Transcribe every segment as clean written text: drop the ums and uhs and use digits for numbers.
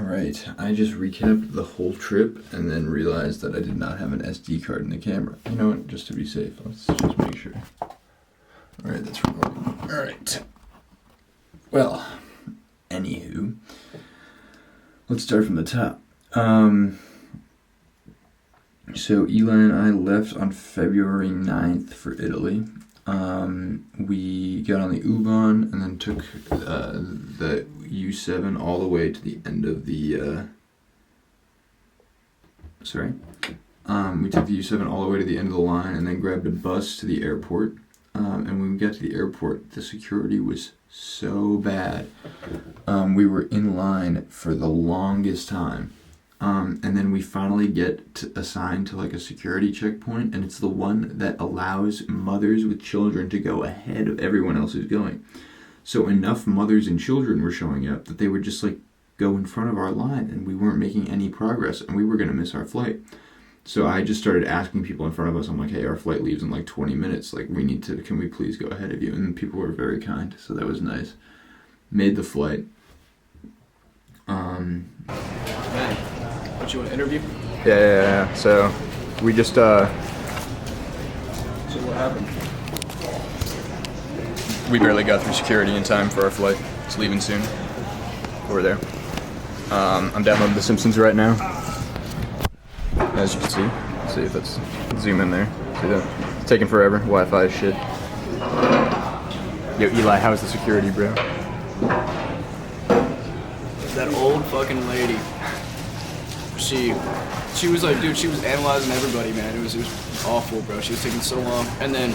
Alright, I just recapped the whole trip and then realized that I did not have an SD card in the camera. You know what, just to be safe, let's just make sure. Alright, that's recording. Alright. Well, anywho, let's start from the top. So Eli and I left on February 9th for Italy. We got on the U-Bahn and then took the U7 all the way to the end of the, we took the U7 all the way to the end of the line and then grabbed a bus to the airport. And when we got to the airport, the security was so bad. We were in line for the longest time. And then we finally get assigned to like a security checkpoint, and it's the one that allows mothers with children to go ahead of everyone else who's going. So enough mothers and children were showing up that they would just like go in front of our line, and we weren't making any progress, and we were going to miss our flight. So I just started asking people in front of us, I'm like, hey, our flight leaves in like 20 minutes, like can we please go ahead of you? And people were very kind, so that was nice. Made the flight. Man, what, you want to interview? Yeah. So we just So what happened? we barely got through security in time for our flight. It's leaving soon. Over there. I'm downloading The Simpsons right now. As you can see. Let's see if it's zoom in there. See that? It's taking forever. Wi-Fi is shit. Yo, Eli, how's the security, bro? That old fucking lady. She was like, dude, she was analyzing everybody, man. It was awful, bro. She was taking so long. And then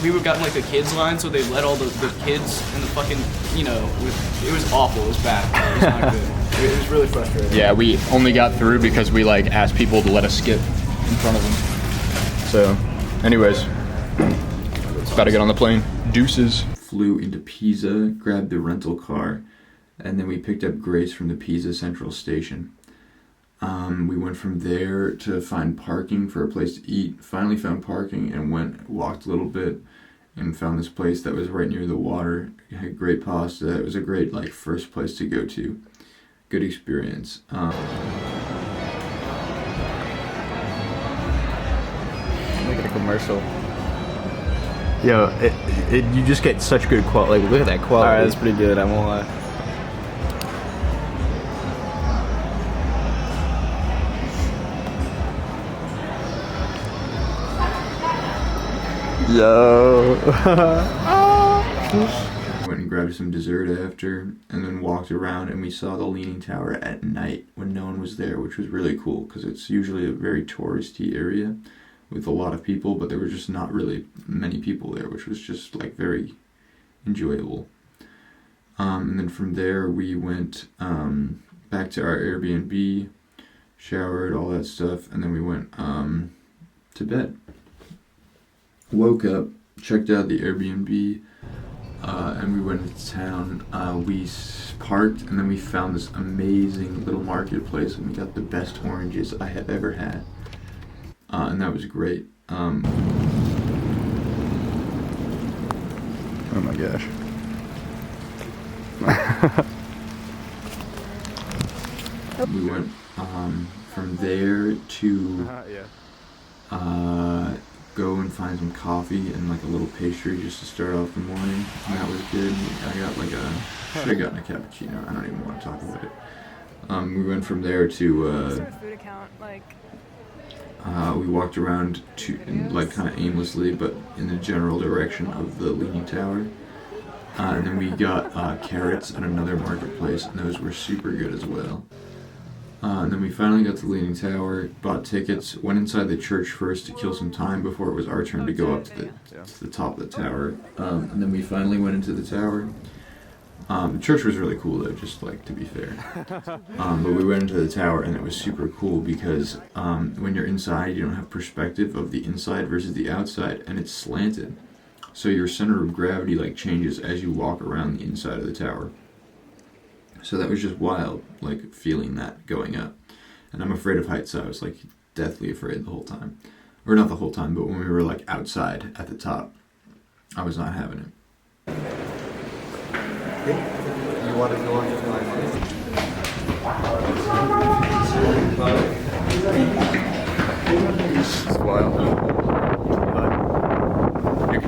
we were gotten like the kids line, so they let all the kids in the fucking, it was awful. It was bad. It was not good. It was really frustrating. Yeah, we only got through because we like asked people to let us skip in front of them. So, anyways, about to get on the plane. Deuces. Flew into Pisa, grabbed the rental car, and then we picked up Grace from the Pisa Central Station. We went from there to find parking for a place to eat. Finally found parking and walked a little bit and found this place that was right near the water. It had great pasta. It was a great first place to go to. Good experience. Making a commercial. Yo, you just get such good quality. Like, look at that quality. Alright, that's pretty good, I won't lie. Yo. Went and grabbed some dessert after, and then walked around, and we saw the Leaning Tower at night when no one was there, which was really cool because it's usually a very touristy area with a lot of people, but there were just not really many people there, which was just very enjoyable. And then from there we went back to our Airbnb, showered, all that stuff, and then we went to bed. Woke up, checked out the Airbnb, and we went into town. We parked, and then we found this amazing little marketplace, and we got the best oranges I have ever had. And that was great. Oh my gosh. We went from there to go and find some coffee and a little pastry just to start off the morning. And that was good. I got should have gotten a cappuccino. I don't even want to talk about it. We went from there to we walked around kind of aimlessly, but in the general direction of the Leaning Tower. And then we got carrots at another marketplace, and those were super good as well. And then we finally got to the Leaning Tower, bought tickets, went inside the church first to kill some time before it was our turn to go up to the top of the tower. And then we finally went into the tower. The church was really cool though, just to be fair. But we went into the tower, and it was super cool because when you're inside, you don't have perspective of the inside versus the outside, and it's slanted. So your center of gravity changes as you walk around the inside of the tower. So that was just wild, feeling that going up. And I'm afraid of heights, so I was deathly afraid the whole time. Or not the whole time, but when we were outside at the top, I was not having it. You want to go on this line? It's wild.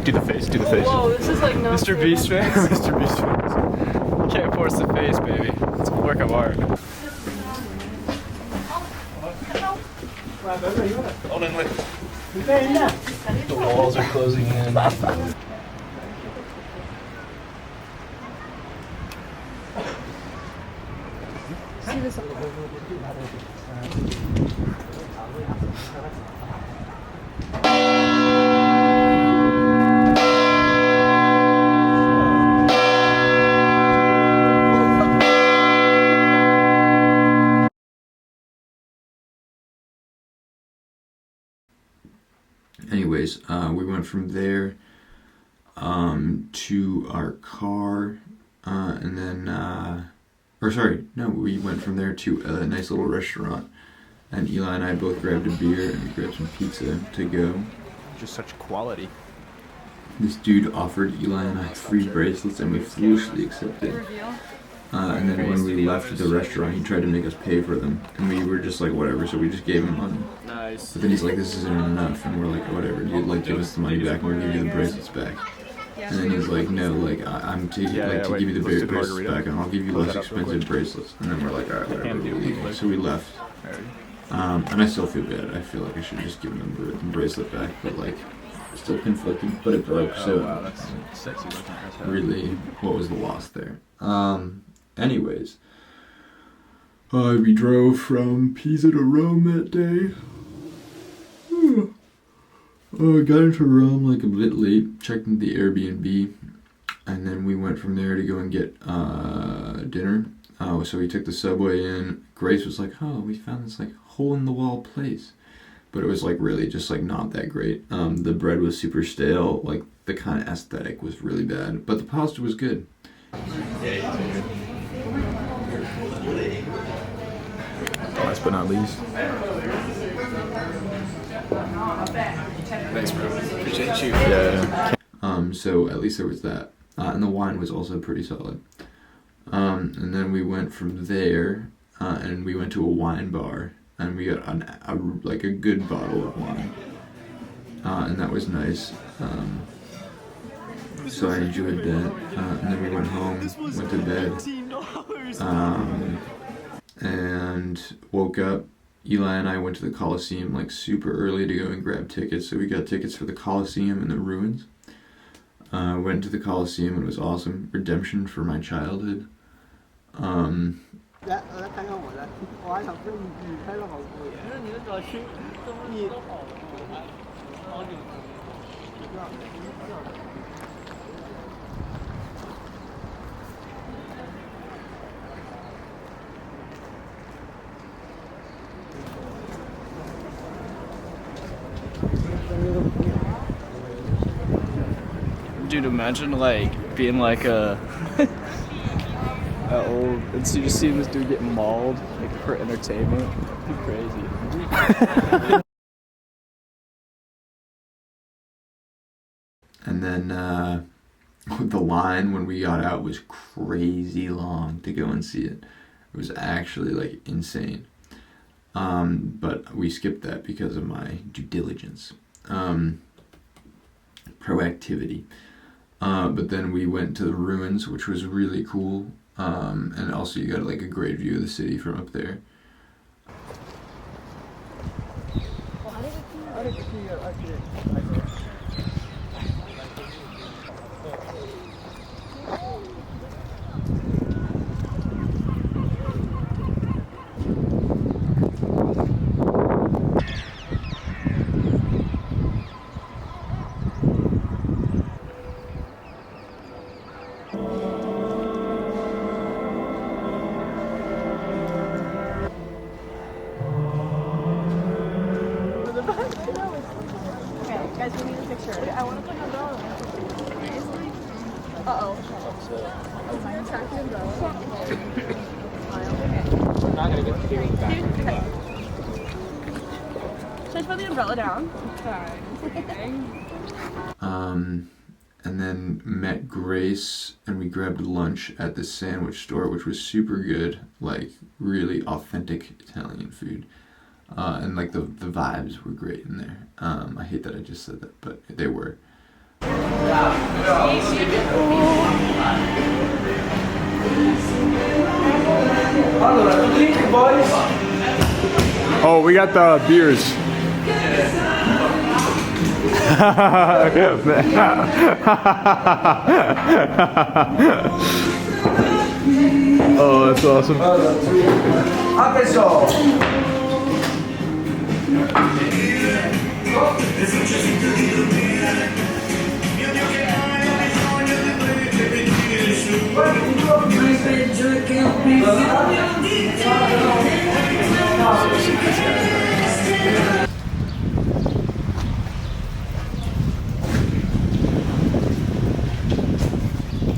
Do the face, do the face. Whoa, this is like no. Mr. Beast fans. Mr. Beast face. You can't force the face, baby. It's a work of art. The walls are closing in. Anyways, we went from there to our car, and then, we went from there to a nice little restaurant, and Eli and I both grabbed a beer and we grabbed some pizza to go. Just such quality. This dude offered Eli and I free bracelets, and we foolishly accepted. And then when we left the restaurant, he tried to make us pay for them, and we were just like, whatever, so we just gave him money. Nice. But then he's like, this isn't enough, and we're like, whatever, dude, like, give us the money back and we'll give you the bracelets back. And then he's like, no, like, I'm taking, to give you the bracelets back, and I'll give you less expensive bracelets. And then we're like, alright, whatever, we're leaving. So we left. And I still feel bad. I feel like I should have just given him the bracelet back, but like, still conflicted, but it broke, so that's sexy looking. really, what was the loss there? Anyways, we drove from Pisa to Rome that day. Got into Rome like a bit late, checked into the Airbnb, and then we went from there to go and get dinner. So we took the subway in. Grace was like, oh, we found this like hole-in-the-wall place. But it was like really just like not that great. The bread was super stale, like the kind of aesthetic was really bad, but the pasta was good. Last but not least. Thanks, bro. Appreciate you. Yeah. So at least there was that. And the wine was also pretty solid. And then we went from there, and we went to a wine bar, and we got a good bottle of wine. And that was nice. So I enjoyed that. And then we went home, went to bed, and woke up. Eli and I went to the Coliseum like super early to go and grab tickets. So we got tickets for the Coliseum and the ruins. Went to the Coliseum and it was awesome. Redemption for my childhood. Dude, imagine like being like a old, and so you just see this dude get mauled like for entertainment. That'd be crazy. And then the line when we got out was crazy long to go and see it. It was actually like insane. But we skipped that because of my due diligence. Proactivity. But then we went to the ruins, which was really cool. And also you got like a great view of the city from up there. Guys, we need a picture. I want to put an umbrella. Uh-oh. Am I attacking umbrella? We're not gonna get the feeling back. Okay. Should I put the umbrella down? and then met Grace, and we grabbed lunch at the sandwich store, which was super good, like really authentic Italian food. And like the vibes were great in there. I hate that I just said that, but they were. Oh, we got the beers. Oh, that's awesome.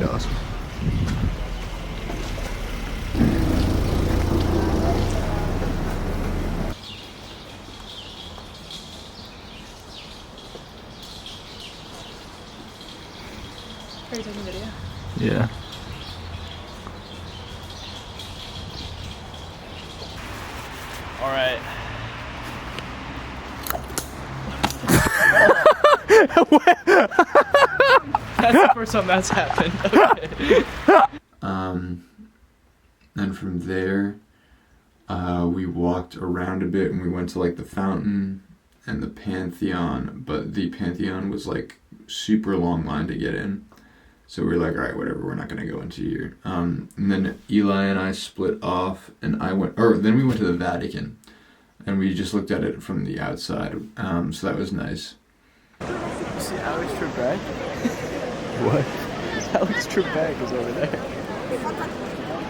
Awesome. Are you taking video? Yeah. All right. That's the first time that's happened. Okay. And from there, we walked around a bit and we went to like the fountain and the Pantheon, but the Pantheon was like super long line to get in. So we were like, all right, whatever, we're not going to go into here. And then Eli and I split off and then we went to the Vatican and we just looked at it from the outside. So that was nice. You see Alex Trebek? What? Alex Trebek is over there.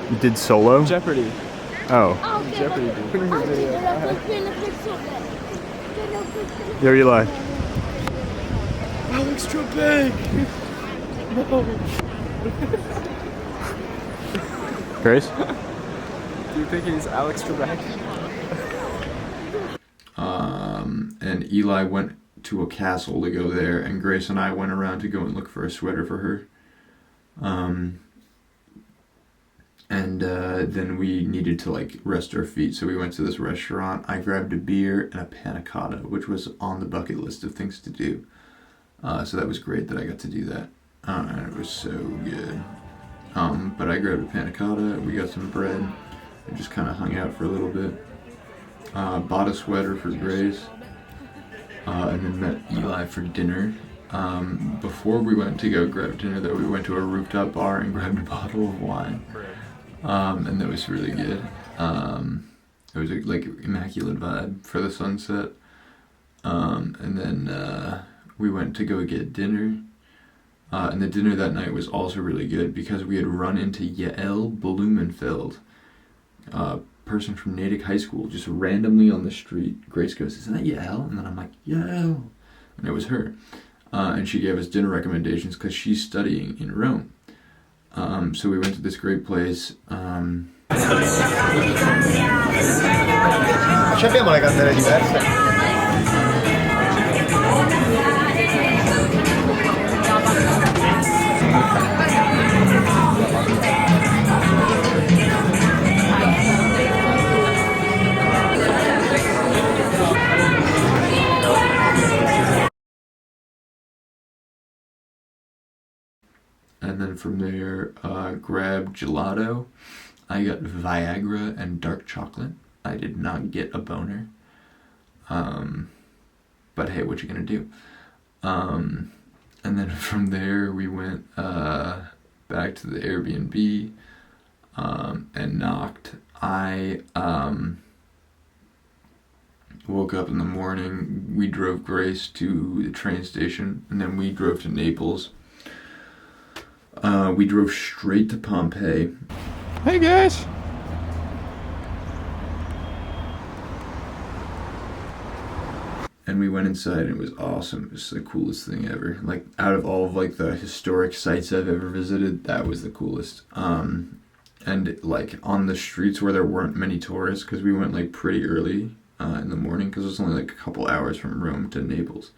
You did solo? Jeopardy. Oh. Jeopardy dude. Put in her video. Yo, Eli. Alex Trebek! Grace? Do you think he's Alex Trebek? And Eli went to a castle to go there, and Grace and I went around to go and look for a sweater for her. And then we needed to like rest our feet, so we went to this restaurant. I grabbed a beer and a panna cotta, which was on the bucket list of things to do. So that was great that I got to do that. And it was so good. But I grabbed a panna cotta, we got some bread, and just kind of hung out for a little bit. Bought a sweater for Grace, and then met Eli for dinner. Before we went to go grab dinner, though, we went to a rooftop bar and grabbed a bottle of wine. And that was really good. It was like immaculate vibe for the sunset. And then we went to go get dinner. And the dinner that night was also really good because we had run into Yael Blumenfeld, a person from Natick High School, just randomly on the street. Grace goes, "Is that Yael?" And then I'm like, "Yael." And it was her. And she gave us dinner recommendations because she's studying in Rome. So we went to this great place. Ci abbiamo le candele diverse? And then from there, grabbed gelato. I got Viagra and dark chocolate. I did not get a boner. But hey, what you gonna do? And then from there, we went back to the Airbnb and knocked. I woke up in the morning. We drove Grace to the train station, and then we drove to Naples. We drove straight to Pompeii. Hey guys! And we went inside and it was awesome. It was the coolest thing ever. Like, out of all of like the historic sites I've ever visited, that was the coolest. And like on the streets where there weren't many tourists, because we went like pretty early in the morning, because it was only like a couple hours from Rome to Naples.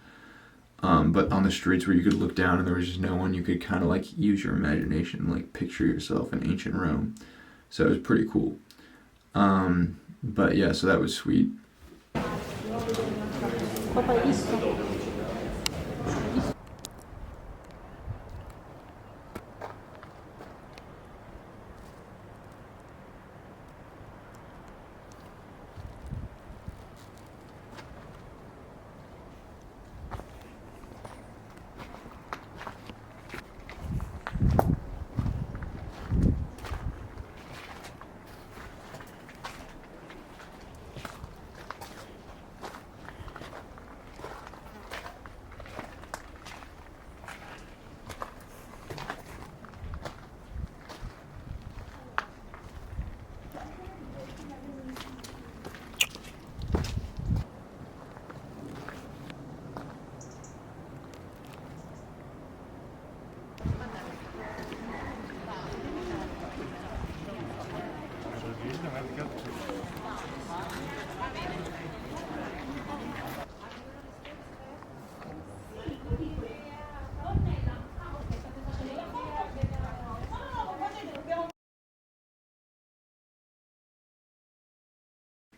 but on the streets where you could look down and there was just no one, you could kind of like use your imagination, like picture yourself in ancient Rome. So it was pretty cool. But yeah, so that was sweet.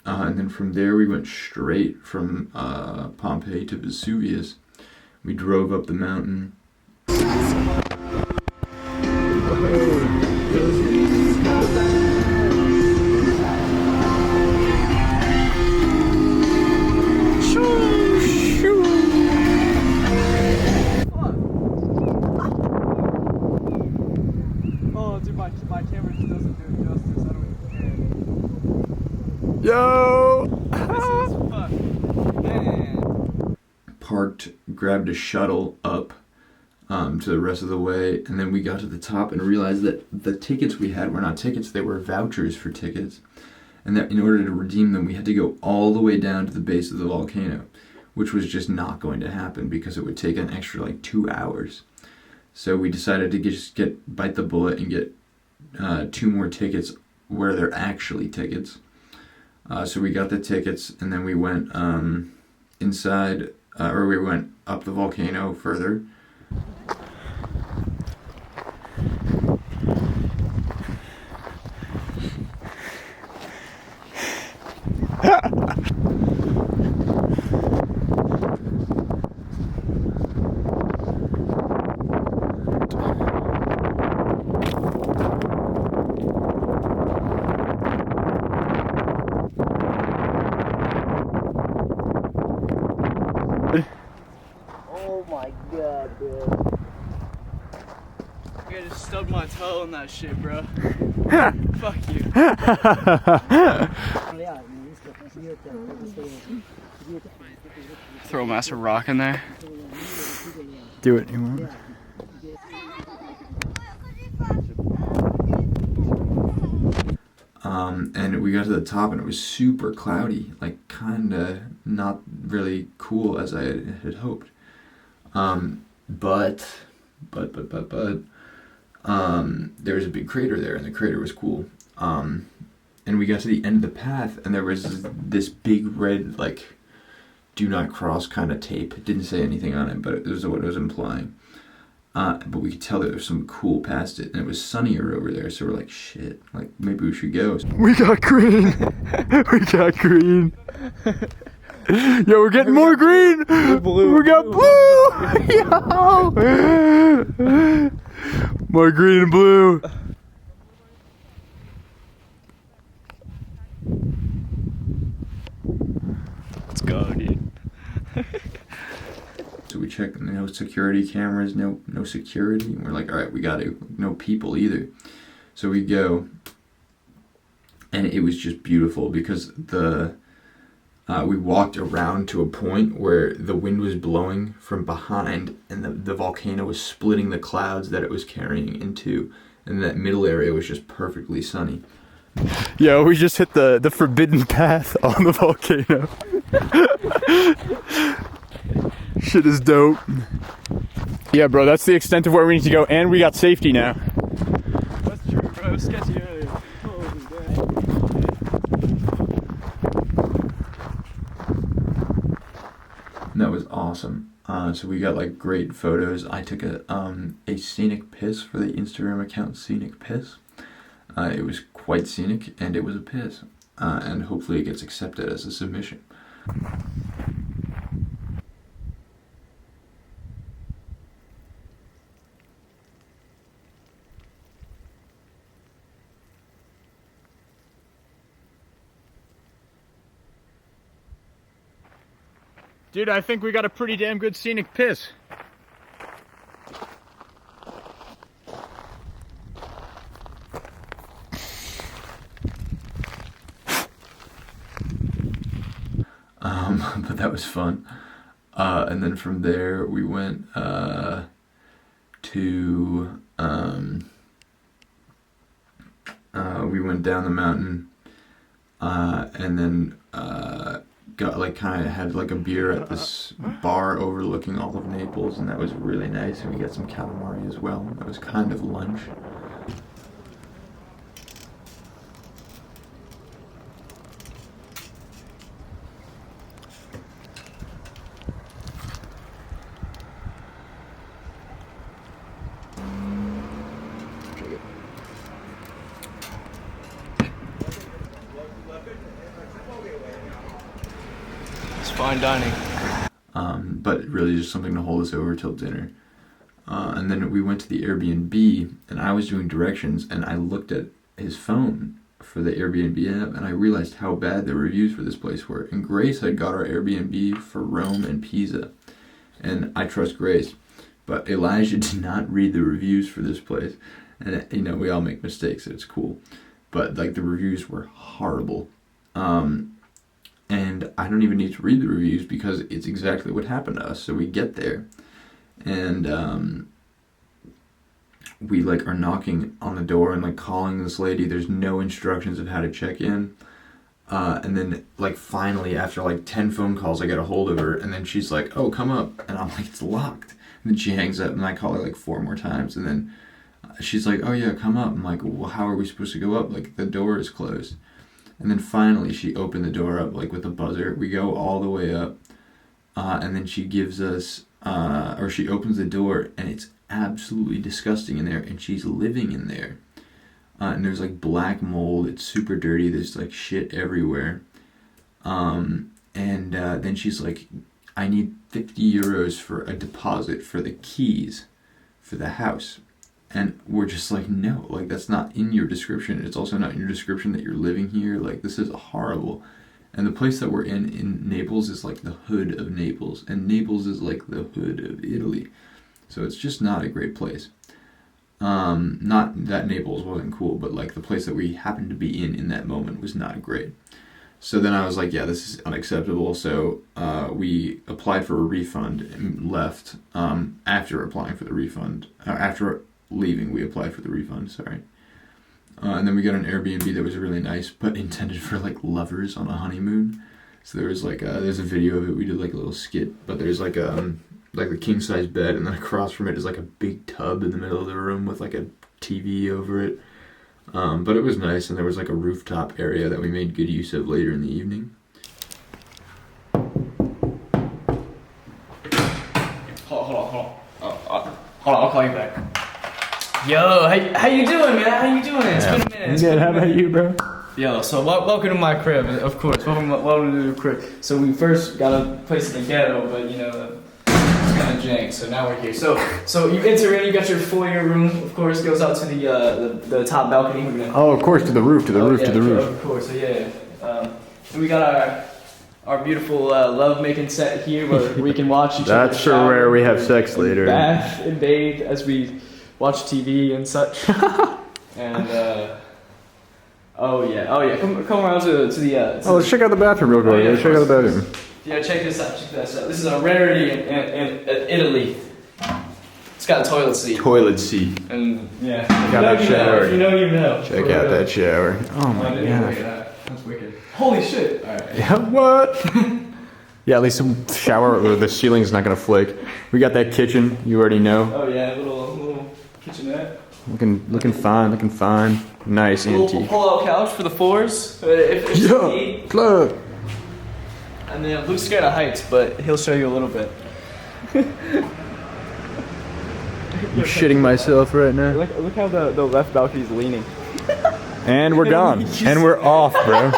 And then from there we went straight from Pompeii to Vesuvius. We drove up the mountain. Oh, dude, my camera just doesn't do it justice. I don't even care. Yo! This is fuck. Man. Parked, grabbed a shuttle up to the rest of the way, and then we got to the top and realized that the tickets we had were not tickets, they were vouchers for tickets. And that in order to redeem them, we had to go all the way down to the base of the volcano, which was just not going to happen because it would take an extra like 2 hours. So we decided to just bite the bullet and get 2 more tickets where they're actually tickets. So we got the tickets, and then we went inside, or we went up the volcano further. Oh my god, dude. I just stubbed my toe on that shit, bro. Fuck you. Throw a massive rock in there. Do it, you want? And we got to the top and it was super cloudy, like kinda not really cool as I had hoped. But there was a big crater there, and the crater was cool. And we got to the end of the path, and there was this big red, like, do not cross kind of tape. It didn't say anything on it, but it was what it was implying. But we could tell that there was some cool past it, and it was sunnier over there, so we're like, shit, like, maybe we should go. We got green! We got green! Yo, we're getting more green! We got blue! Yo! More green and blue! Let's go, dude. So we checked, no security cameras, no security. And we're like, all right, we got to, no people either. So we go, and it was just beautiful because we walked around to a point where the wind was blowing from behind, and the volcano was splitting the clouds that it was carrying into, and that middle area was just perfectly sunny. Yo, we just hit the forbidden path on the volcano. Shit is dope. Yeah, bro, that's the extent of where we need to go, and we got safety now. That's true, bro. It was sketchy earlier. Holy And that was awesome. So we got like great photos. I took a scenic piss for the Instagram account Scenic Piss. It was quite scenic, and it was a piss. And hopefully it gets accepted as a submission. Dude, I think we got a pretty damn good scenic piss. But that was fun. And then from there we went we went down the mountain, and then got like kind of had like a beer at this bar overlooking all of Naples, and that was really nice. And we got some calamari as well. That was kind of lunch. It's fine dining. But really just something to hold us over till dinner. And then we went to the Airbnb, and I was doing directions, and I looked at his phone for the Airbnb app, and I realized how bad the reviews for this place were. And Grace had got our Airbnb for Rome and Pisa, and I trust Grace, but Elijah did not read the reviews for this place. And you know, we all make mistakes, so it's cool, but like the reviews were horrible. And I don't even need to read the reviews because it's exactly what happened to us. So we get there, and we like are knocking on the door and like calling this lady. There's no instructions of how to check in. And then like finally after like 10 phone calls, I get a hold of her, and then she's like, "Oh, come up." And I'm like, "It's locked." And then she hangs up, and I call her like 4 more times, and then she's like, "Oh yeah, come up." I'm like, "Well, how are we supposed to go up? Like the door is closed." And then finally she opened the door up like with a buzzer. We go all the way up, and then she gives us, or she opens the door, and it's absolutely disgusting in there, and she's living in there. And there's like black mold, it's super dirty, there's like shit everywhere. And then she's like, "I need 50 euros for a deposit for the keys for the house." And we're just like, "No, like that's not in your description. It's also not in your description that you're living here. Like this is horrible." And the place that we're in Naples is like the hood of Naples, and Naples is like the hood of Italy. So it's just not a great place. Not that Naples wasn't cool, but like the place that we happened to be in that moment was not great. So then I was like, yeah, this is unacceptable. So we applied for a refund and left. After applying for the refund, after leaving, we applied for the refund, sorry. And then we got an Airbnb that was really nice, but intended for like lovers on a honeymoon. So there was like there's a video of it. We did like a little skit, but there's like a king size bed, and then across from it is like a big tub in the middle of the room with like a TV over it. But it was nice, and there was like a rooftop area that we made good use of later in the evening. Hold on, I'll call you back. Yo, how you doing, man? How you doing? It's been a minute. It's Good, how about you, bro? Yo, so welcome to my crib, of course. Welcome to the crib. So we first got a place in the ghetto, but you know, it's kind of jank. So now we're here. So you enter in, you got your foyer room. Of course, goes out to the top balcony. We're gonna, Oh, of course, to the roof, to the roof. Of course, so yeah. And we got our beautiful love-making set here where we can watch each other That's for where we have sex later. bath and bathe as we watch TV and such. And oh yeah, come around to the. Oh, let's check out the bathroom real quick. Oh, yeah, Let's check out the bathroom. Yeah, check this out. This is a rarity in Italy. It's got a toilet seat. Toilet seat. And yeah, Got that shower. If you know, you know. Check out that shower. Oh my Look at gosh. that. That's wicked. Holy shit! All right. Yeah, what? Yeah, at least some shower or the ceiling's not gonna flake. We got that kitchen, you already know. Oh yeah, little kitchenette. Looking fine. Nice, Little antique. pull-out couch for the floors. If you need. Look. And then Luke's scared of heights, but he'll show you a little bit. I'm shitting myself right now. Look how the left balcony's leaning. And we're gone. And we're off, bro.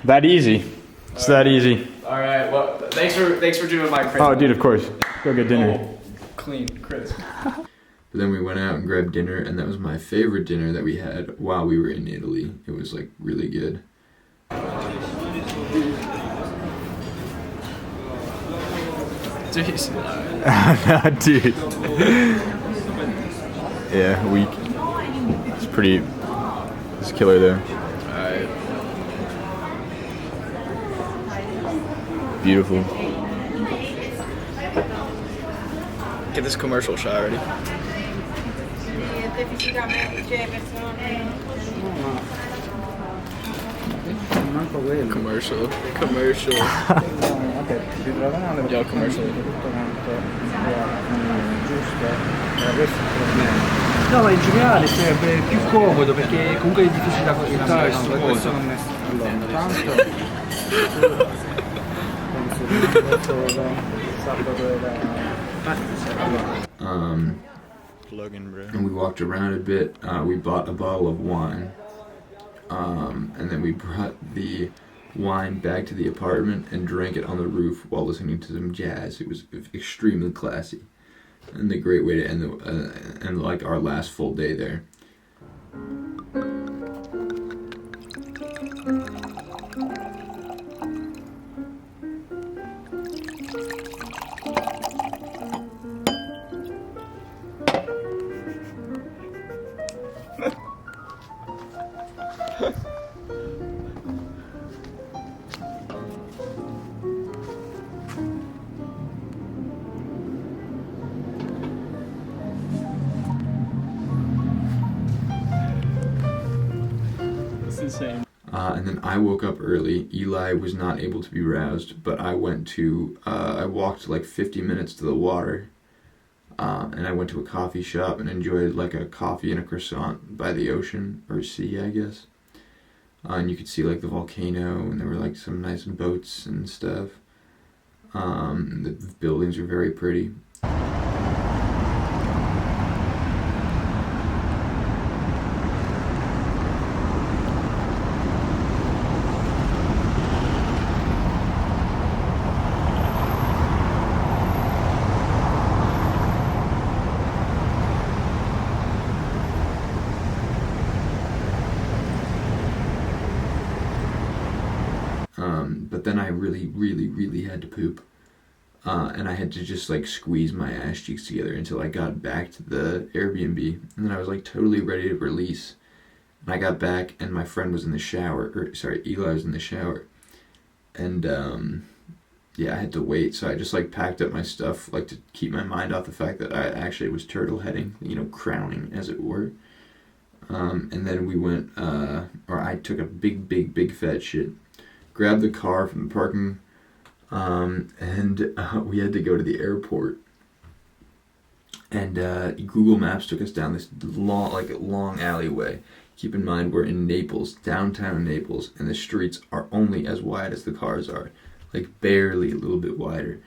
That easy. It's that easy. All right. Well, thanks for doing my crib. Oh, dude, of course. Go get dinner. Clean, crisp. But then we went out and grabbed dinner, and that was my favorite dinner that we had while we were in Italy. It was like really good. Jeez. Dude. Yeah, weak. It's killer there. Alright. Beautiful. Get this commercial shot already. Commercial. Yo, commercial. No, ma in generale sarebbe più comodo perché comunque è difficile da consultare, questo non è. Allora, intanto Plug-in, bro. And we walked around a bit. We bought a bottle of wine. And then we brought the wine back to the apartment and drank it on the roof while listening to some jazz. It was extremely classy. And a great way to end like our last full day there. Insane. And then I woke up early. Eli was not able to be roused, but I walked like 50 minutes to the water. And I went to a coffee shop and enjoyed like a coffee and a croissant by the ocean, or sea, I guess. And you could see like the volcano, and there were like some nice boats and stuff. The buildings were very pretty. But then I really had to poop. And I had to just like squeeze my ass cheeks together until I got back to the Airbnb. And then I was like totally ready to release. And I got back and my friend was in the shower, Eli was in the shower. And yeah, I had to wait. So I just like packed up my stuff like to keep my mind off the fact that I actually was turtle heading, crowning as it were. And then we went, or I took a big fat shit. Grabbed the car from the parking, and we had to go to the airport. And Google Maps took us down this long alleyway. Keep in mind, we're in Naples, downtown Naples, and the streets are only as wide as the cars are, like barely a little bit wider.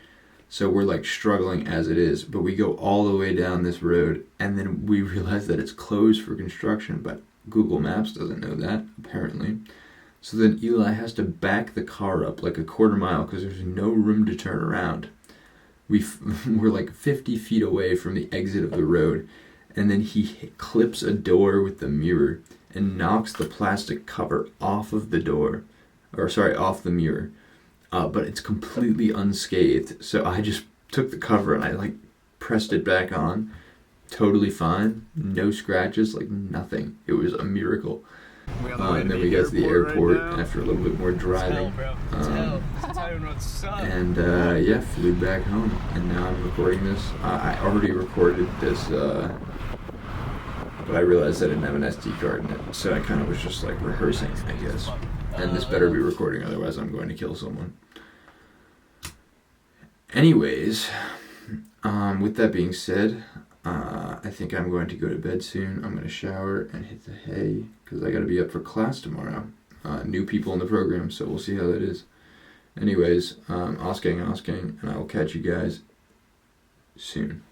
So we're like struggling as it is, but we go all the way down this road, and then we realize that it's closed for construction, but Google Maps doesn't know that, apparently. So then Eli has to back the car up like a quarter mile because there's no room to turn around. We're like 50 feet away from the exit of the road, and then he clips a door with the mirror and knocks the plastic cover off of the door, off the mirror. But it's completely unscathed. So I just took the cover and I like pressed it back on. Totally fine. No scratches, like nothing. It was a miracle. And then we got to the airport after a little bit more driving. And yeah, flew back home. And now I'm recording this. I already recorded this, but I realized I didn't have an SD card in it. So I kind of was just like rehearsing, I guess. And this better be recording, otherwise I'm going to kill someone. Anyways, with that being said, I think I'm going to go to bed soon. I'm going to shower and hit the hay because I got to be up for class tomorrow. New people in the program, so we'll see how that is. Anyways, Osking, and I will catch you guys soon.